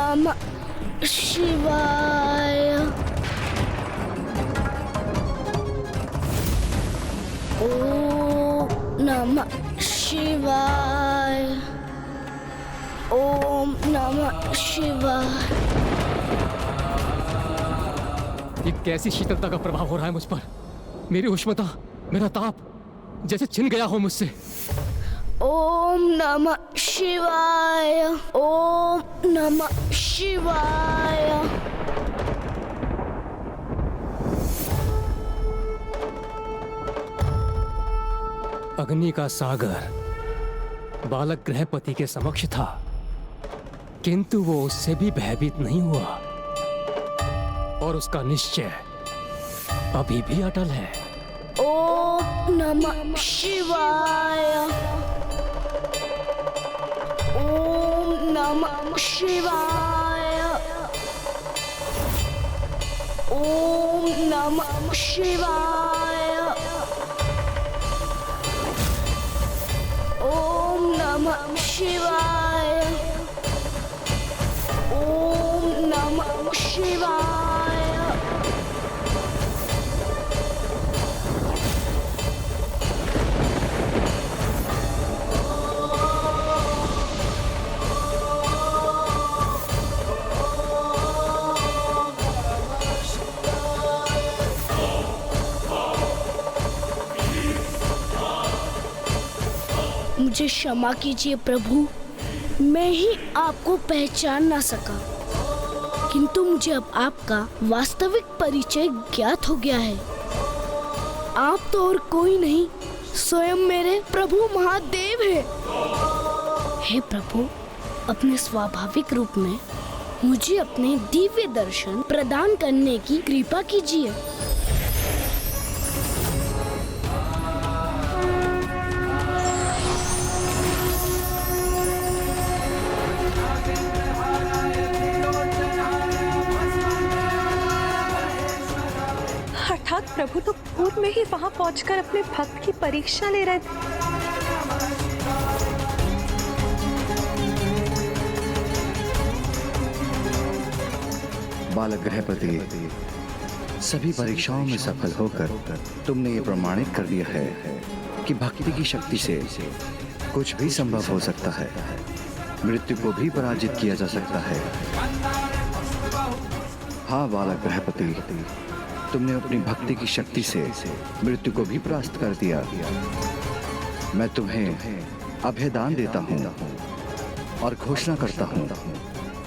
नमः शिवाय। ओम नमः शिवाय। ओम नमः शिवाय। ये कैसी शीतलता का प्रभाव हो रहा है मुझ पर? मेरी उष्णता, मेरा ताप जैसे छिन गया हो मुझसे। ओम नमः शिवाय। ओम नमः शिवाय। अग्नि का सागर बालक गृहपति के समक्ष था, किंतु वो उससे भी भयभीत नहीं हुआ और उसका निश्चय अभी भी अटल है। ओम नमः शिवाय। ओम नमः शिवाय। ओम नमः शिवाय। ओम नमः शिवाय। ओम नमः शिवाय। मुझे क्षमा कीजिए प्रभु, मैं ही आपको पहचान ना सका, किंतु मुझे अब आपका वास्तविक परिचय ज्ञात हो गया है। आप तो और कोई नहीं, स्वयं मेरे प्रभु महादेव है। हे प्रभु, अपने स्वाभाविक रूप में मुझे अपने दिव्य दर्शन प्रदान करने की कृपा कीजिए। अर्थात प्रभु तो पूर्व में ही वहां पहुंचकर अपने भक्त की परीक्षा ले रहे थे। बालक गृहपति, सभी परीक्षाओं में सफल होकर तुमने ये प्रमाणित कर दिया है कि भक्ति की शक्ति से कुछ भी संभव हो सकता है, मृत्यु को भी पराजित किया जा सकता है। हाँ बालक गृहपति, तुमने अपनी भक्ति की शक्ति से मृत्यु को भी परास्त कर दिया। मैं तुम्हें अभयदान देता हूँ और घोषणा करता हूँ,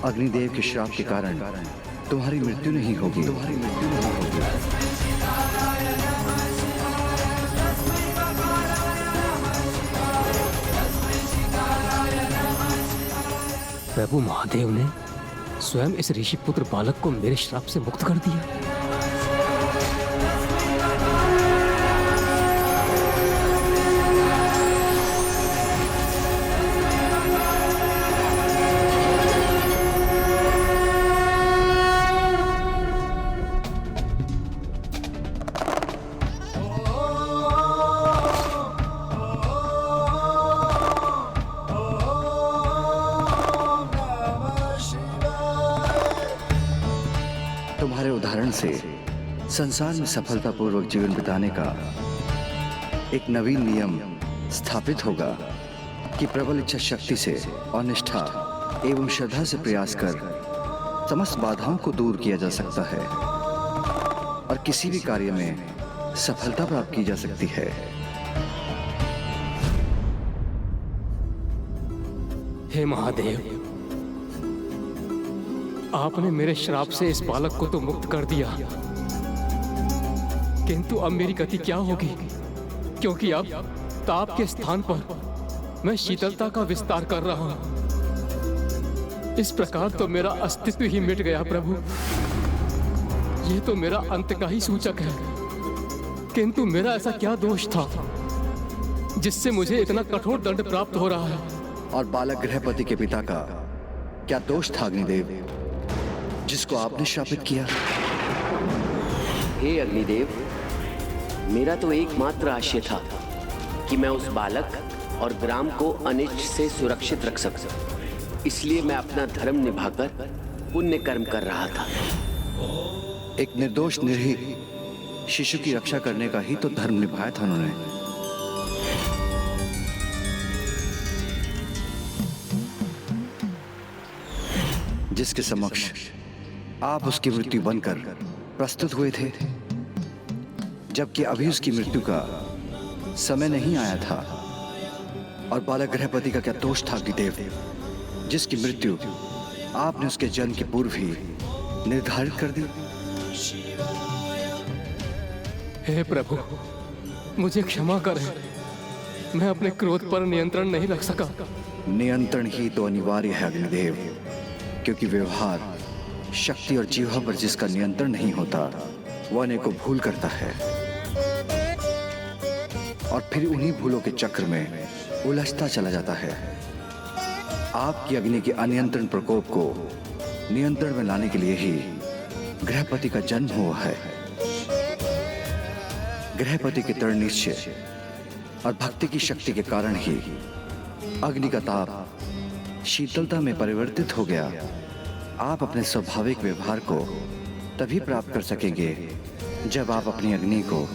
अग्निदेव के श्राप के कारण तुम्हारी मृत्यु नहीं होगी। प्रभु महादेव ने स्वयं इस ऋषि पुत्र बालक को मेरे श्राप से मुक्त कर दिया। तुम्हारे उदाहरण से संसार में सफलतापूर्वक जीवन बिताने का एक नवीन नियम स्थापित होगा कि प्रबल इच्छा शक्ति से और निष्ठा एवं श्रद्धा से प्रयास कर समस्त बाधाओं को दूर किया जा सकता है और किसी भी कार्य में सफलता प्राप्त की जा सकती है। हे महादेव, आपने मेरे श्राप से इस बालक को तो मुक्त कर दिया, किंतु अब मेरी गति क्या होगी? क्योंकि अब ताप के स्थान पर मैं शीतलता का विस्तार कर रहा हूं। इस प्रकार तो मेरा अस्तित्व ही मिट गया प्रभु। ये तो मेरा अंत का ही सूचक है, किंतु मेरा ऐसा क्या दोष था जिससे मुझे इतना कठोर दंड प्राप्त हो रहा है? और बालक गृहपति के पिता का क्या दोष था अग्निदेव, जिसको आपने शापित किया? हे अग्निदेव, मेरा तो एकमात्र आशय था कि मैं उस बालक और ग्राम को अनिष्ट से सुरक्षित रख सकूं। इसलिए मैं अपना धर्म निभाकर पुण्य कर्म कर रहा था। एक निर्दोष निर्भीक शिशु की रक्षा करने का ही तो धर्म निभाया था उन्होंने। जिसके समक्ष आप उसकी मृत्यु बनकर प्रस्तुत हुए थे, जबकि अभी उसकी मृत्यु का समय नहीं आया था। और बालक गृहपति का क्या दोष था अग्निदेव, जिसकी मृत्यु आपने उसके जन्म के पूर्व ही निर्धारित कर दी। हे प्रभु, मुझे क्षमा करें। मैं अपने क्रोध पर नियंत्रण नहीं रख सका। नियंत्रण ही तो अनिवार्य है अग्निदेव, क्योंकि व्यवहार, शक्ति और जीवा पर जिसका नियंत्रण नहीं होता वह अनेकों भूल करता है और फिर उन्हीं भूलों के चक्र में उलझता चला जाता है। आपकी अग्नि के अनियंत्रण प्रकोप को नियंत्रण में लाने के लिए ही गृहपति का जन्म हुआ है। गृहपति के दृढ़ निश्चय और भक्ति की शक्ति के कारण ही अग्नि का ताप शीतलता में परिवर्तित हो गया। आप अपने स्वाभाविक व्यवहार को तभी प्राप्त कर सकेंगे जब आप अपनी अग्नि को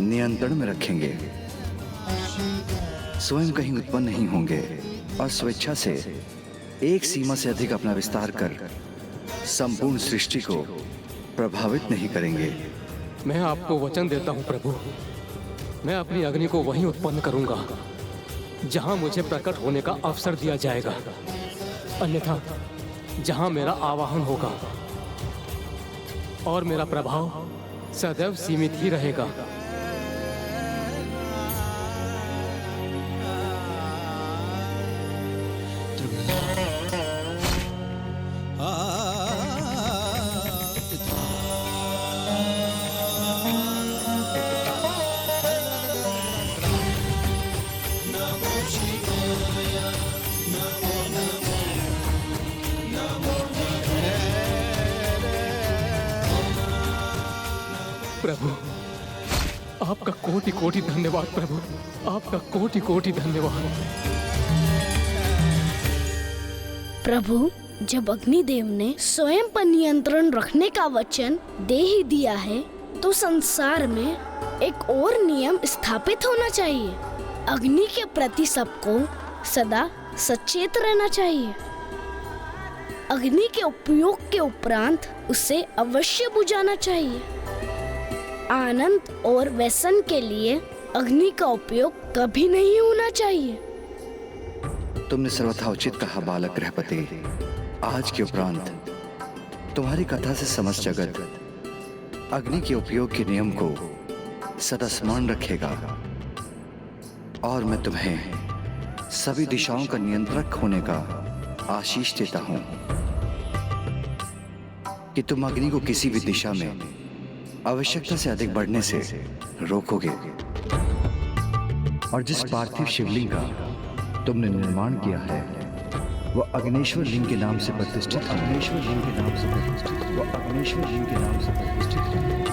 नियंत्रण में रखेंगे, स्वयं कहीं उत्पन्न नहीं होंगे और स्वेच्छा से एक सीमा से अधिक अपना विस्तार कर संपूर्ण सृष्टि को प्रभावित नहीं करेंगे। मैं आपको वचन देता हूँ प्रभु, मैं अपनी अग्नि को वहीं उत्पन्न करूंगा जहां मुझे प्रकट होने का अवसर दिया जाएगा। अन्यथा जहां मेरा आवाहन होगा और मेरा प्रभाव सदैव सीमित ही रहेगा। प्रभु, आपका कोटि कोटि धन्यवाद प्रभु, आपका कोटि कोटि धन्यवाद। प्रभु, जब अग्निदेव ने स्वयं पर नियंत्रण रखने का वचन दे ही दिया है, तो संसार में एक और नियम स्थापित होना चाहिए। अग्नि के प्रति सबको सदा सचेत रहना चाहिए। अग्नि के उपयोग के उपरांत उसे अवश्य बुझाना चाहिए। आनंद और व्यसन के लिए अग्नि का उपयोग कभी नहीं होना चाहिए। तुमने सर्वथा उचित कहा बालक गृहपति। आज के उपरांत तुम्हारी कथा से समस्त जगत अग्नि के उपयोग के नियम को सदा स्मरण रखेगा और मैं तुम्हें सभी दिशाओं का नियंत्रक होने का आशीष देता हूं कि तुम अग्नि को किसी भी दिशा में आवश्यकता से अधिक बढ़ने से रोकोगे। और जिस पार्थिव शिवलिंग का तुमने निर्माण किया है वह अग्नेश्वर लिंग के नाम से प्रतिष्ठित है। अग्नेश्वर लिंग के नाम से प्रतिष्ठित है। वह अग्नेश्वर लिंग के नाम से प्रतिष्ठित है।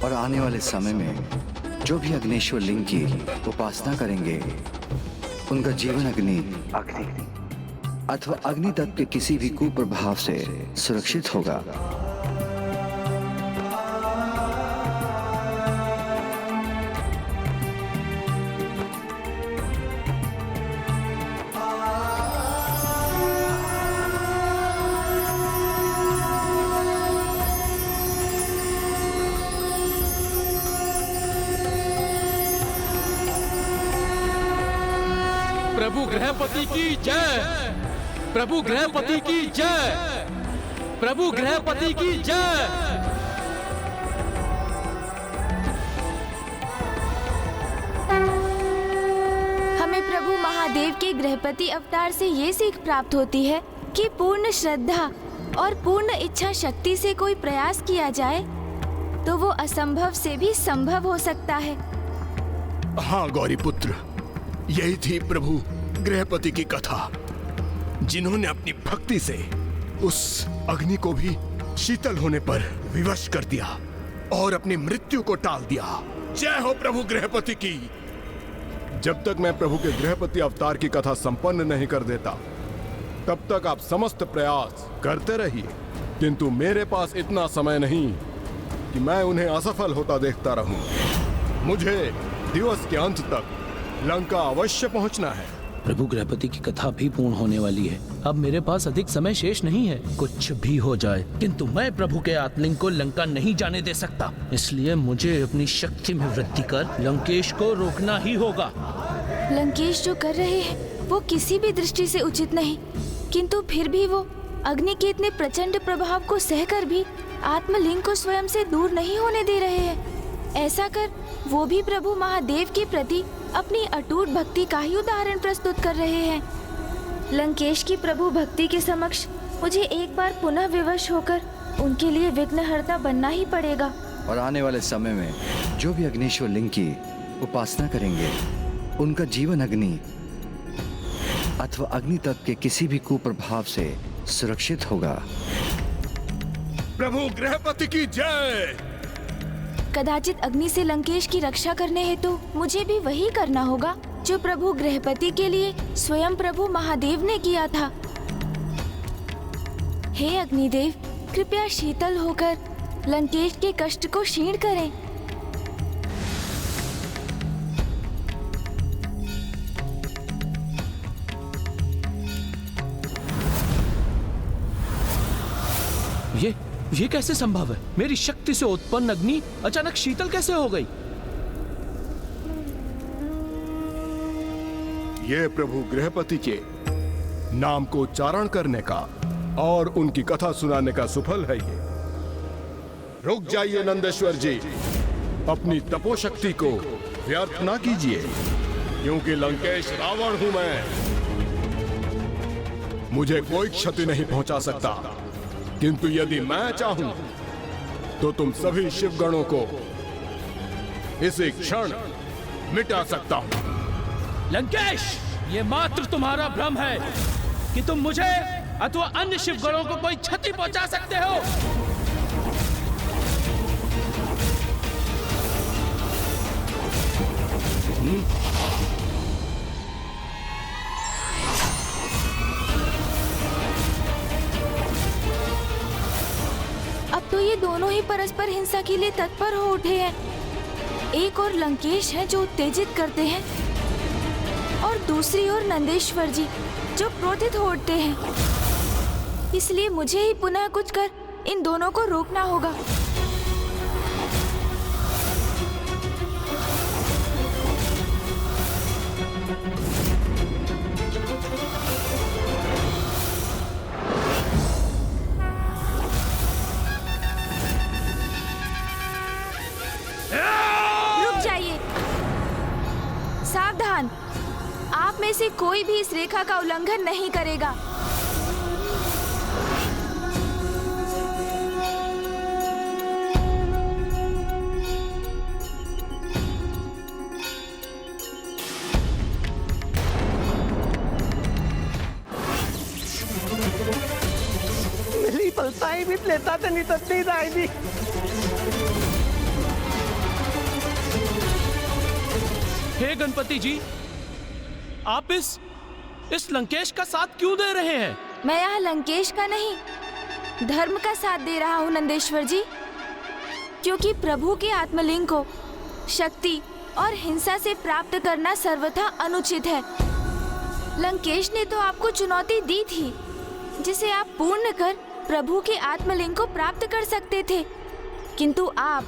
और आने वाले समय में जो भी अग्नेश्वर लिंग की उपासना करेंगे उनका जीवन अग्नि अथवा अग्नि तत्व के किसी भी कुप्रभाव से सुरक्षित होगा। प्रभु गृहपति की जय, प्रभु गृहपति की जय, प्रभु गृहपति की जय। हमें प्रभु महादेव के गृहपति अवतार से ये सीख प्राप्त होती है कि पूर्ण श्रद्धा और पूर्ण इच्छा शक्ति से कोई प्रयास किया जाए तो वो असंभव से भी संभव हो सकता है। हाँ गौरी पुत्र, यही थी प्रभु गृहपति की कथा। जिन्होंने अपनी भक्ति से उस अग्नि को भी शीतल होने पर विवश कर दिया और अपनी मृत्यु को टाल दिया। जय हो प्रभु गृहपति की। जब तक मैं प्रभु के गृहपति अवतार की कथा संपन्न नहीं कर देता, तब तक आप समस्त प्रयास करते रहिए, किंतु मेरे पास इतना समय नहीं कि मैं उन्हें असफल होता देखता रहूं। मुझे दिवस के अंत तक लंका अवश्य पहुंचना है। प्रभु गृहपति की कथा भी पूर्ण होने वाली है। अब मेरे पास अधिक समय शेष नहीं है। कुछ भी हो जाए, किंतु मैं प्रभु के आत्मलिंग को लंका नहीं जाने दे सकता। इसलिए मुझे अपनी शक्ति में वृद्धि कर लंकेश को रोकना ही होगा। लंकेश जो कर रहे हैं वो किसी भी दृष्टि से उचित नहीं, किंतु फिर भी वो अग्नि के इतने प्रचंड प्रभाव को सहकर भी आत्मलिंग को स्वयं से दूर नहीं होने दे रहे हैं। ऐसा कर वो भी प्रभु महादेव के प्रति अपनी अटूट भक्ति का ही उदाहरण प्रस्तुत कर रहे हैं। लंकेश की प्रभु भक्ति के समक्ष मुझे एक बार पुनः विवश होकर उनके लिए विघ्नहर्ता बनना ही पड़ेगा। और आने वाले समय में जो भी अग्निश्वर लिंग की उपासना करेंगे, उनका जीवन अग्नि अथवा अग्नि तत्व के किसी भी कुप्रभाव से सुरक्षित होगा। प्रभु गृहपति की जय। कदाचित अग्नि से लंकेश की रक्षा करने हेतु मुझे भी वही करना होगा जो प्रभु गृहपति के लिए स्वयं प्रभु महादेव ने किया था। हे अग्निदेव, कृपया शीतल होकर लंकेश के कष्ट को क्षीण करें। ये कैसे संभव है? मेरी शक्ति से उत्पन्न अग्नि अचानक शीतल कैसे हो गई? ये प्रभु गृहपति के नाम को उच्चारण करने का और उनकी कथा सुनाने का सुफल है ये। रुक जाइए नंदेश्वर जी, अपनी तपोशक्ति को व्यर्थ ना कीजिए, क्योंकि लंकेश रावण हूं मैं। मुझे कोई क्षति नहीं पहुंचा सकता, किंतु यदि मैं चाहूं तो तुम सभी शिवगणों को इसी क्षण मिटा सकता हूं। लंकेश, ये मात्र तुम्हारा भ्रम है कि तुम मुझे अथवा अन्य शिवगणों को कोई क्षति पहुंचा सकते हो। अब तो ये दोनों ही परस्पर हिंसा के लिए तत्पर हो उठे हैं। एक और लंकेश है जो उत्तेजित करते हैं और दूसरी ओर नंदेश्वर जी जो क्रोधित हो उठते हैं। इसलिए मुझे ही पुनः कुछ कर इन दोनों को रोकना होगा। सावधान, आप में से कोई भी इस रेखा का उल्लंघन नहीं करेगा। मिली पलताई भी लेता तो नहीं तत्ती रायदी। हे गणपति जी, आप इस लंकेश का साथ क्यों दे रहे हैं? मैं यहाँ लंकेश का नहीं, धर्म का साथ दे रहा हूँ नंदेश्वर जी, क्योंकि प्रभु के आत्मलिंग को शक्ति और हिंसा से प्राप्त करना सर्वथा अनुचित है। लंकेश ने तो आपको चुनौती दी थी, जिसे आप पूर्ण कर प्रभु के आत्मलिंग को प्राप्त कर सकते थे, किंतु आप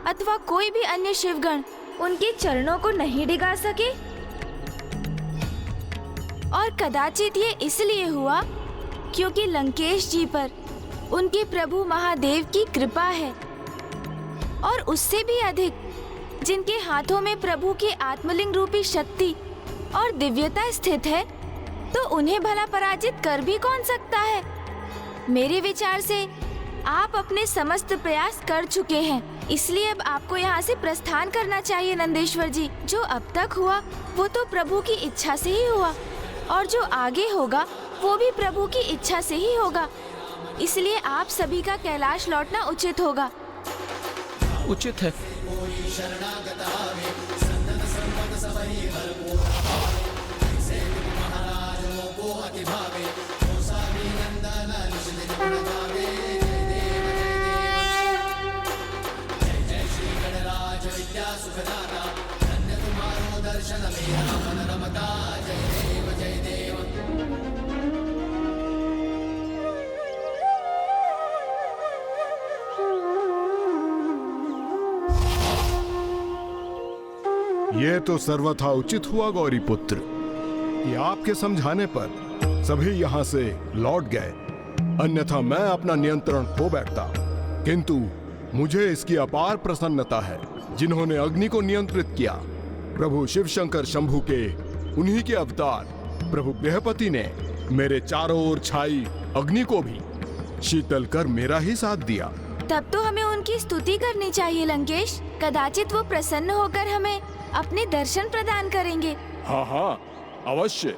अथवा कोई भी अन्य शिवगण उनके चरणों को नहीं डिगा सके। और कदाचित ये इसलिए हुआ क्योंकि लंकेश जी पर उनके प्रभु महादेव की कृपा है, और उससे भी अधिक जिनके हाथों में प्रभु के आत्मलिंग रूपी शक्ति और दिव्यता स्थित है, तो उन्हें भला पराजित कर भी कौन सकता है। मेरे विचार से आप अपने समस्त प्रयास कर चुके हैं, इसलिए अब आपको यहाँ से प्रस्थान करना चाहिए नंदेश्वर जी। जो अब तक हुआ वो तो प्रभु की इच्छा से ही हुआ, और जो आगे होगा वो भी प्रभु की इच्छा से ही होगा। इसलिए आप सभी का कैलाश लौटना उचित होगा। उचित है। ये तो सर्वथा उचित हुआ गौरी पुत्र कि आपके समझाने पर सभी यहाँ से लौट गए, अन्यथा मैं अपना नियंत्रण खो बैठता। किंतु मुझे इसकी अपार प्रसन्नता है जिन्होंने अग्नि को नियंत्रित किया। प्रभु शिव शंकर शंभु के उन्हीं के अवतार प्रभु गृहपति ने मेरे चारों ओर छाई अग्नि को भी शीतल कर मेरा ही साथ दिया। तब तो हमें उनकी स्तुति करनी चाहिए लंकेश। कदाचित वो प्रसन्न होकर हमें अपने दर्शन प्रदान करेंगे। हाँ हाँ, अवश्य।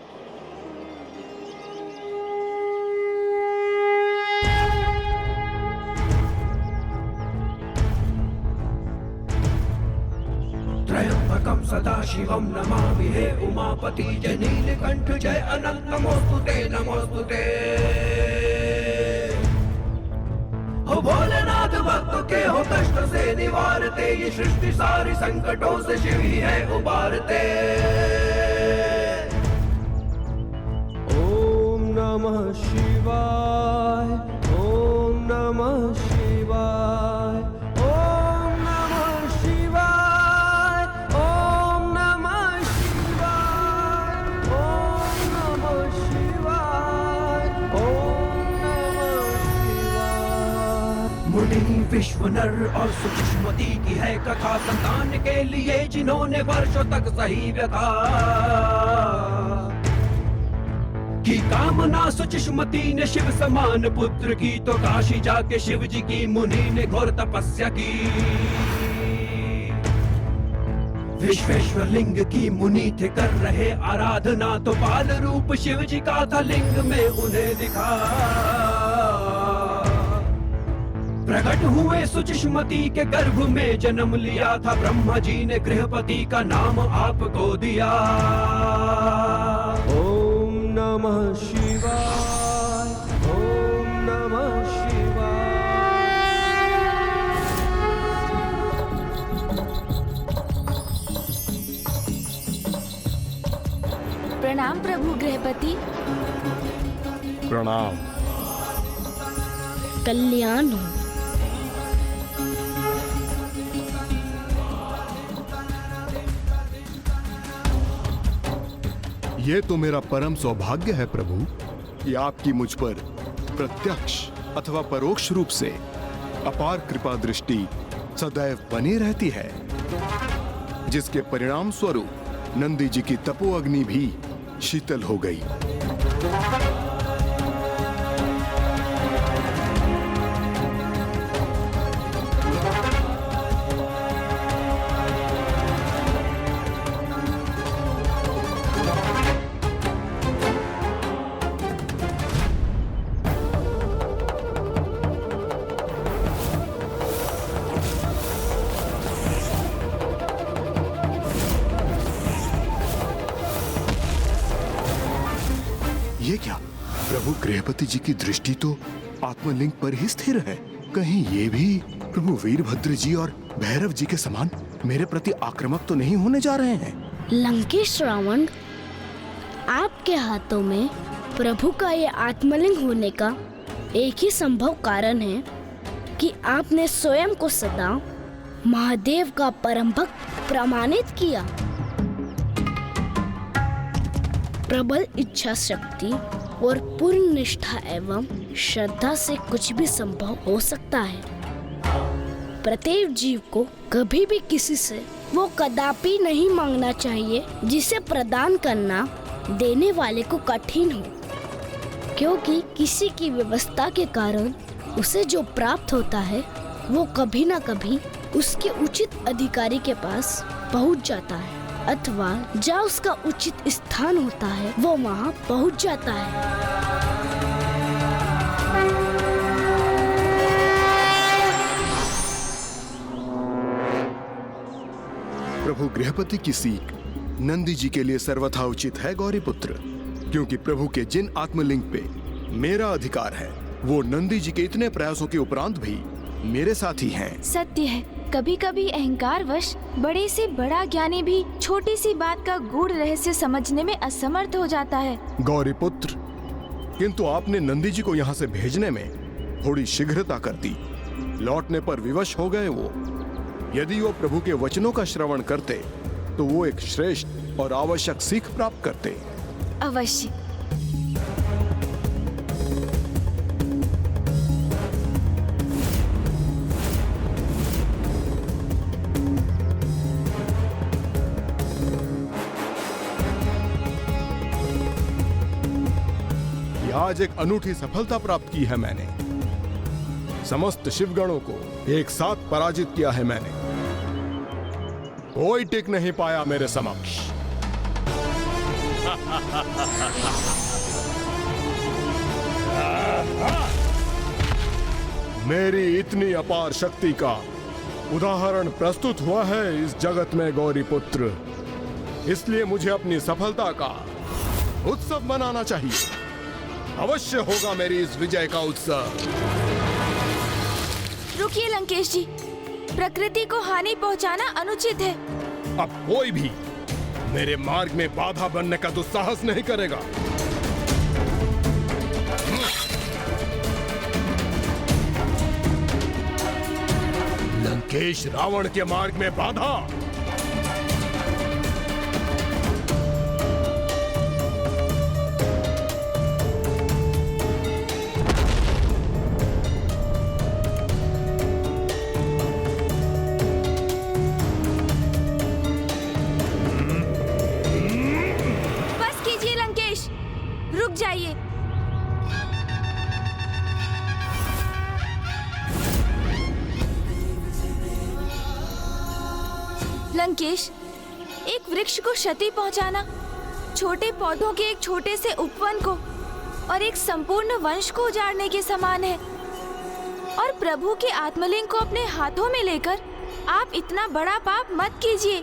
त्रयंबकं सदाशिवं नमामि हे उमापति जय नीलकंठ जय अनंत नमोस्तुते नमोस्तुते। हो भोलेनाथ भक्त के हो कष्ट से निवारते, ये सृष्टि सारी संकटों से शिव ही है उबारते। ओम नमः शिवाय, ओम नमः शिवाय, ओम नमः शिवाय, ओम नमः शिवाय, ओम नमः शिवाय, ओम नमः शिवाय। मुनि विश्व नर और सुषमति की है कथा, संतान के लिए जिन्होंने वर्षों तक सही व्यथा की कामना। सुषमति ने शिव समान पुत्र की, तो काशी जाके शिव जी की मुनि ने घोर तपस्या की। विश्वेश्वर लिंग की मुनि थे कर रहे आराधना, तो बाल रूप शिव जी का था लिंग में उन्हें दिखा। प्रकट हुए सुषमति के गर्भ में जन्म लिया था, ब्रह्मा जी ने गृहपति का नाम आपको दिया। ओम नमः शिवाय, ओम नमः शिवाय। प्रणाम प्रभु गृहपति। प्रणाम। कल्याण हो। ये तो मेरा परम सौभाग्य है प्रभु कि आपकी मुझ पर प्रत्यक्ष अथवा परोक्ष रूप से अपार कृपा दृष्टि सदैव बनी रहती है, जिसके परिणाम स्वरूप नंदी जी की तपो अग्नि भी शीतल हो गई। ये क्या? प्रभु गृहपति जी की दृष्टि तो आत्मलिंग पर ही स्थिर है। कहीं ये भी प्रभु वीरभद्र जी और भैरव जी के समान मेरे प्रति आक्रामक तो नहीं होने जा रहे हैं? लंकेश रावण, आपके हाथों में प्रभु का ये आत्मलिंग होने का एक ही संभव कारण है कि आपने स्वयं को सदा महादेव का परम भक्त प्रमाणित किया। प्रबल इच्छा शक्ति और पूर्ण निष्ठा एवं श्रद्धा से कुछ भी संभव हो सकता है। प्रत्येक जीव को कभी भी किसी से वो कदापि नहीं मांगना चाहिए जिसे प्रदान करना देने वाले को कठिन हो, क्योंकि किसी की व्यवस्था के कारण उसे जो प्राप्त होता है वो कभी ना कभी उसके उचित अधिकारी के पास पहुंच जाता है। अथवा जहाँ उसका उचित स्थान होता है वो वहाँ पहुँच जाता है। प्रभु गृहपति की सीख नंदी जी के लिए सर्वथा उचित है गौरीपुत्र, क्योंकि प्रभु के जिन आत्मलिंग पे मेरा अधिकार है वो नंदी जी के इतने प्रयासों के उपरांत भी मेरे साथी हैं। सत्य है, कभी कभी अहंकारवश बड़े से बड़ा ज्ञानी भी छोटी सी बात का गूढ़ रहस्य समझने में असमर्थ हो जाता है। गौरीपुत्र, किंतु आपने नंदी जी को यहाँ से भेजने में थोड़ी शीघ्रता कर दी। लौटने पर विवश हो गए वो। यदि वो प्रभु के वचनों का श्रवण करते तो वो एक श्रेष्ठ और आवश्यक सीख प्राप्त करते। अवश्य। आज एक अनूठी सफलता प्राप्त की है मैंने। समस्त शिवगणों को एक साथ पराजित किया है मैंने। कोई टिक नहीं पाया मेरे समक्ष। मेरी इतनी अपार शक्ति का उदाहरण प्रस्तुत हुआ है इस जगत में गौरीपुत्र, इसलिए मुझे अपनी सफलता का उत्सव मनाना चाहिए। अवश्य होगा मेरी इस विजय का उत्सव। रुकिए लंकेश जी, प्रकृति को हानि पहुंचाना अनुचित है। अब कोई भी मेरे मार्ग में बाधा बनने का दुस्साहस नहीं करेगा। लंकेश रावण के मार्ग में बाधा। जाइए। लंकेश, एक वृक्ष को क्षति पहुंचाना छोटे पौधों के एक छोटे से उपवन को और एक संपूर्ण वंश को उजाड़ने के समान है। और प्रभु के आत्मलिंग को अपने हाथों में लेकर आप इतना बड़ा पाप मत कीजिए।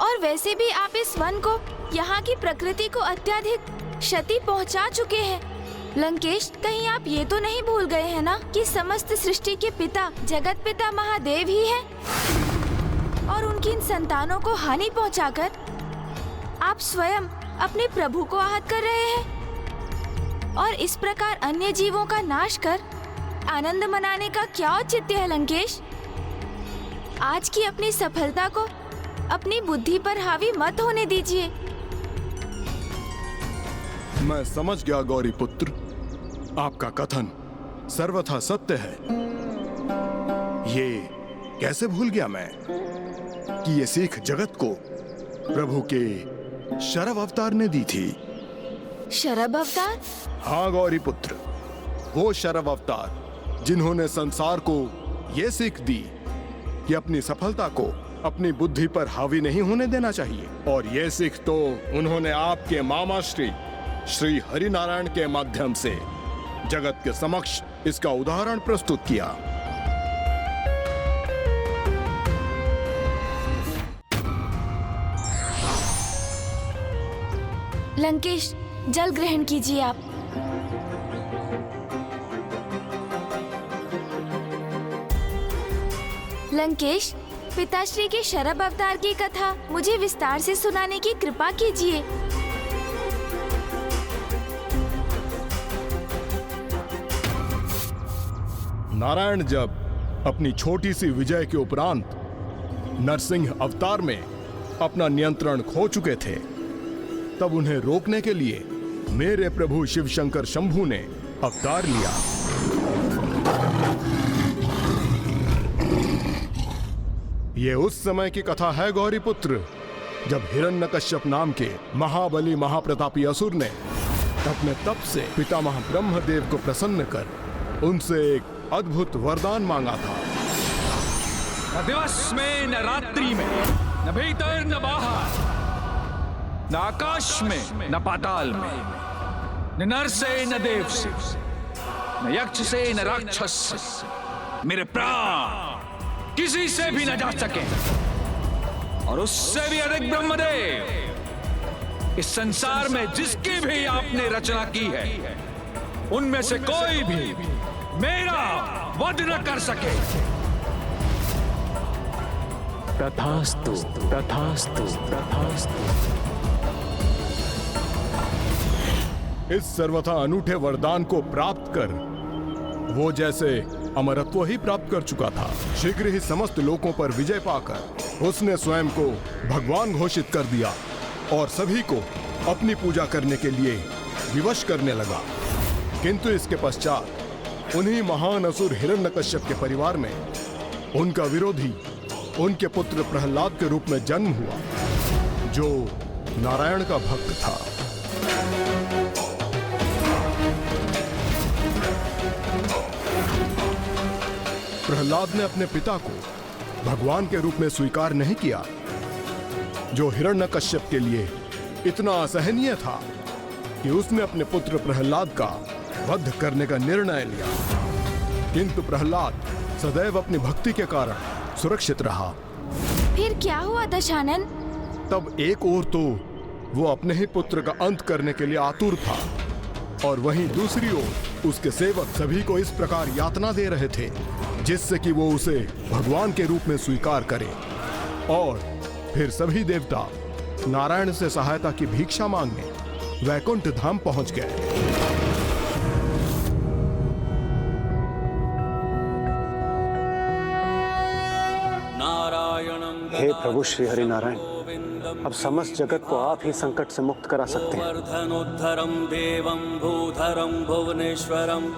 और वैसे भी आप इस वन को, यहाँ की प्रकृति को अत्यधिक क्षति पहुंचा चुके हैं। लंकेश, कहीं आप ये तो नहीं भूल गए हैं ना कि समस्त सृष्टि के पिता जगत पिता महादेव ही हैं? और उनकी इन संतानों को हानि पहुंचाकर आप स्वयं अपने प्रभु को आहत कर रहे हैं। और इस प्रकार अन्य जीवों का नाश कर आनंद मनाने का क्या औचित्य है लंकेश? आज की अपनी सफलता को अपनी बुद्धि पर हावी मत होने दीजिए। मैं समझ गया गौरीपुत्र, आपका कथन सर्वथा सत्य है। ये कैसे भूल गया मैं कि ये सीख जगत को प्रभु के शरभ अवतार ने दी थी। शरभ अवतार? हाँ गौरीपुत्र, वो शरभ अवतार जिन्होंने संसार को ये सीख दी कि अपनी सफलता को अपनी बुद्धि पर हावी नहीं होने देना चाहिए। और ये सीख तो उन्होंने आपके मामा श्री हरिनारायण के माध्यम से जगत के समक्ष इसका उदाहरण प्रस्तुत किया। लंकेश, जल ग्रहण कीजिए आप। लंकेश, पिताश्री के शरभ अवतार की कथा मुझे विस्तार से सुनाने की कृपा कीजिए। नारायण जब अपनी छोटी सी विजय के उपरांत नरसिंह अवतार में अपना नियंत्रण खो चुके थे, तब उन्हें रोकने के लिए मेरे प्रभु शिव शंकर शंभू ने अवतार लिया। ये उस समय की कथा है गौरीपुत्र, जब हिरण्यकश्यप नाम के महाबली महाप्रतापी असुर ने अपने तप से पितामह ब्रह्मदेव को प्रसन्न कर उनसे एक अद्भुत वरदान मांगा था। न दिवस में न रात्रि में, न भीतर न बाहर, न आकाश में न पाताल में, न नर से न देव से, न यक्ष से न राक्षस से मेरे प्राण किसी से भी न जा सके। और उससे भी अधिक ब्रह्मदेव, इस संसार में जिसकी भी आपने रचना की है, उनमें से कोई भी मेरा वध न कर सके। तथास्तु, तथास्तु, तथास्तु। इस सर्वथा अनूठे वरदान को प्राप्त कर वो जैसे अमरत्व ही प्राप्त कर चुका था। शीघ्र ही समस्त लोकों पर विजय पाकर उसने स्वयं को भगवान घोषित कर दिया और सभी को अपनी पूजा करने के लिए विवश करने लगा। किंतु इसके पश्चात उन्हीं महान असुर हिरण्यकश्यप के परिवार में उनका विरोधी उनके पुत्र प्रहलाद के रूप में जन्म हुआ, जो नारायण का भक्त था। प्रहलाद ने अपने पिता को भगवान के रूप में स्वीकार नहीं किया, जो हिरण्यकश्यप के लिए इतना असहनीय था कि उसने अपने पुत्र प्रहलाद का वध करने का निर्णय लिया। किंतु प्रहलाद सदैव अपनी भक्ति के कारण सुरक्षित रहा। फिर क्या हुआ दशानन? तब एक ओर तो वो अपने ही पुत्र का अंत करने के लिए आतुर था, और वहीं दूसरी ओर उसके सेवक सभी को इस प्रकार यातना दे रहे थे जिससे कि वो उसे भगवान के रूप में स्वीकार करे। और फिर सभी देवता नारायण से सहायता की भिक्षा मांगने वैकुंठ धाम पहुंच गए। हे प्रभु श्री हरि नारायण, अब समस्त जगत को आप ही संकट से मुक्त करा सकते हैं। वर्धनोद्धरं देवं भूधरं भुवनेश्वरम्।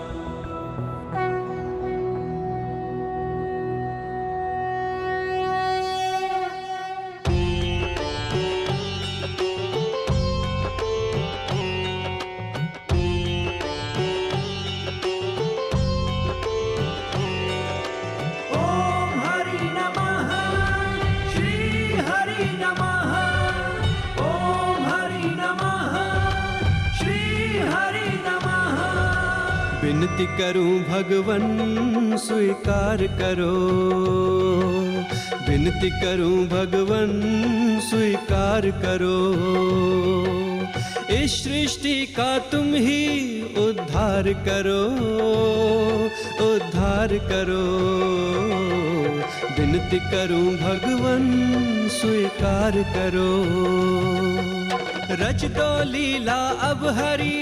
विनती करूं भगवन स्वीकार करो, विनती करूं भगवन स्वीकार करो। इस सृष्टि का तुम ही उद्धार करो, उद्धार करो। विनती करूं भगवन स्वीकार करो। रच दो लीला अब हरी,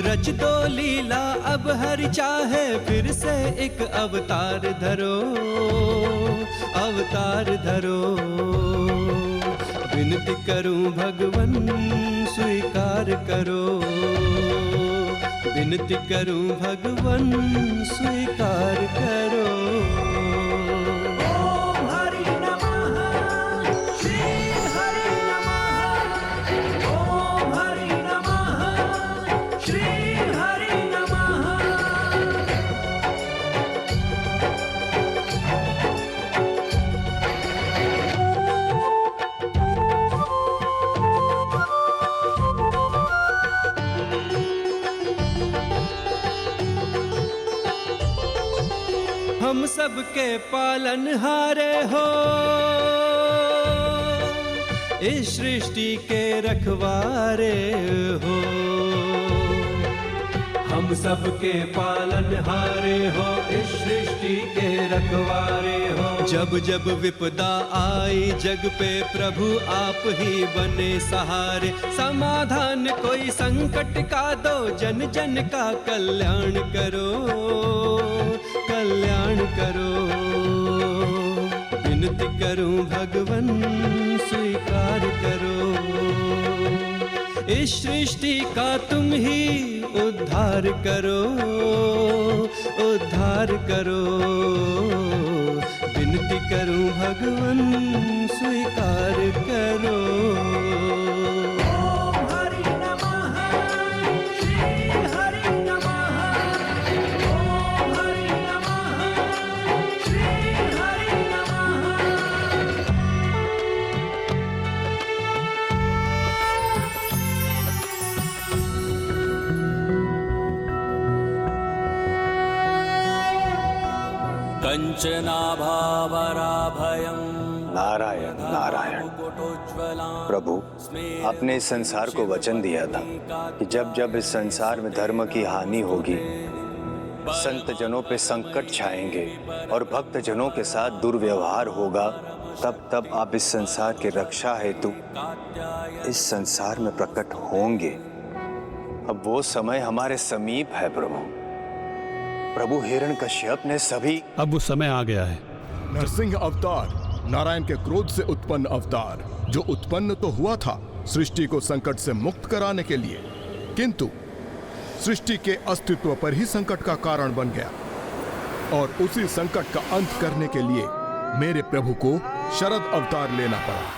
रच दो लीला अब हर चाहे फिर से एक अवतार धरो, अवतार धरो। विनती करूं भगवन स्वीकार करो, विनती करूं भगवन स्वीकार करो। हम सबके पालनहारे हो, इस सृष्टि के रखवारे हो। हम सबके पालनहारे हो, इस सृष्टि के रखवारे हो। जब जब विपदा आई जग पे प्रभु आप ही बने सहारे। समाधान कोई संकट का दो, जन जन का कल्याण करो, कल्याण करो। विनती करूं भगवन स्वीकार करो। इस सृष्टि का तुम ही उद्धार करो, उद्धार करो। विनती करूं भगवन स्वीकार करो। अर्चनाभावराभयम् नारायण नारायण। प्रभु, आपने इस संसार को वचन दिया था कि जब जब इस संसार में धर्म की हानि होगी, संत जनों पे संकट छाएंगे और भक्त जनों के साथ दुर्व्यवहार होगा, तब तब आप इस संसार की रक्षा हेतु इस संसार में प्रकट होंगे। अब वो समय हमारे समीप है प्रभु। प्रभु हिरण्यकश्यप ने सभी, अब वो समय आ गया है। नरसिंह अवतार नारायण के क्रोध से उत्पन्न अवतार, जो उत्पन्न तो हुआ था सृष्टि को संकट से मुक्त कराने के लिए, किंतु सृष्टि के अस्तित्व पर ही संकट का कारण बन गया। और उसी संकट का अंत करने के लिए मेरे प्रभु को शरद अवतार लेना पड़ा।